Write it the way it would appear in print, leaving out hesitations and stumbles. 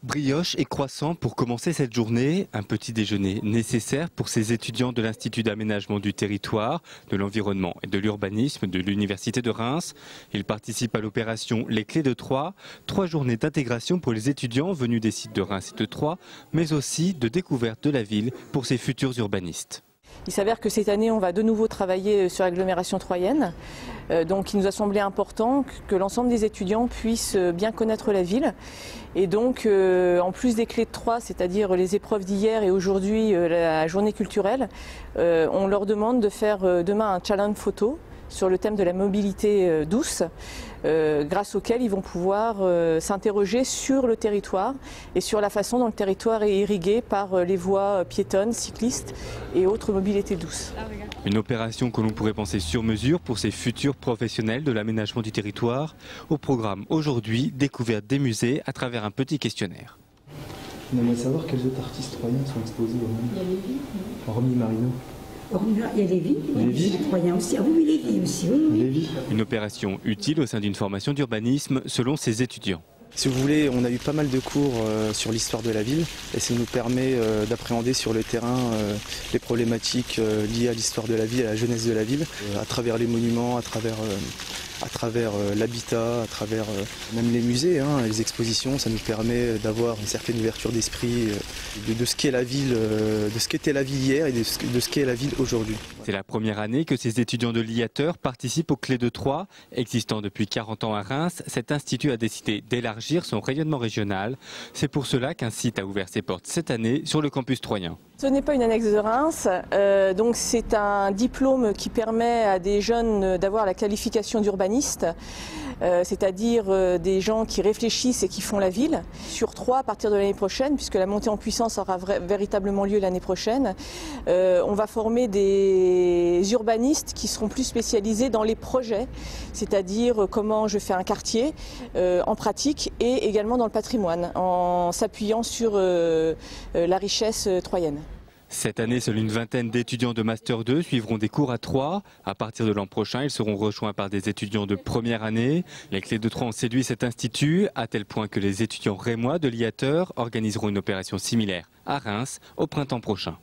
Brioche et croissant pour commencer cette journée, un petit déjeuner nécessaire pour ces étudiants de l'Institut d'aménagement du territoire, de l'environnement et de l'urbanisme de l'Université de Reims. Ils participent à l'opération Les Clés de Troyes, 3 journées d'intégration pour les étudiants venus des sites de Reims et de Troyes, mais aussi de découverte de la ville pour ses futurs urbanistes. Il s'avère que cette année, on va de nouveau travailler sur l'agglomération troyenne. Donc il nous a semblé important que l'ensemble des étudiants puissent bien connaître la ville. Et donc, en plus des clés de Troyes, c'est-à-dire les épreuves d'hier et aujourd'hui la journée culturelle, on leur demande de faire demain un challenge photo sur le thème de la mobilité douce, grâce auquel ils vont pouvoir s'interroger sur le territoire et sur la façon dont le territoire est irrigué par les voies piétonnes, cyclistes et autres mobilités douces. Une opération que l'on pourrait penser sur mesure pour ces futurs professionnels de l'aménagement du territoire. Au programme aujourd'hui, découverte des musées à travers un petit questionnaire. On aimerait savoir quels autres artistes troyens sont exposés au monde. Il y a Lévy. Hormis Marino. Il y a Lévy. Lévy. Troyen aussi. Ah oui, Lévy aussi. Oui. Lévy. Une opération utile au sein d'une formation d'urbanisme selon ses étudiants. Si vous voulez, on a eu pas mal de cours sur l'histoire de la ville et ça nous permet d'appréhender sur le terrain les problématiques liées à l'histoire de la ville, à la jeunesse de la ville, à travers les monuments, à travers l'habitat, à travers même les musées, les expositions. Ça nous permet d'avoir une certaine ouverture d'esprit de ce qu'est la ville, de ce qu'était la ville hier et de ce qu'est la ville aujourd'hui. C'est la première année que ces étudiants de l'IATEUR participent aux Clés de Troyes. Existant depuis 40 ans à Reims, cet institut a décidé d'élargir son rayonnement régional. C'est pour cela qu'un site a ouvert ses portes cette année sur le campus troyen. Ce n'est pas une annexe de Reims, donc c'est un diplôme qui permet à des jeunes d'avoir la qualification d'urbaniste, c'est-à-dire des gens qui réfléchissent et qui font la ville. Sur 3 à partir de l'année prochaine, puisque la montée en puissance aura véritablement lieu l'année prochaine, on va former des urbanistes qui seront plus spécialisés dans les projets, c'est-à-dire comment je fais un quartier en pratique et également dans le patrimoine, en s'appuyant sur la richesse troyenne. Cette année, seule une vingtaine d'étudiants de Master 2 suivront des cours à Troyes. À partir de l'an prochain, ils seront rejoints par des étudiants de première année. Les Clés de Troyes ont séduit cet institut, à tel point que les étudiants rémois de l'IATEUR organiseront une opération similaire à Reims au printemps prochain.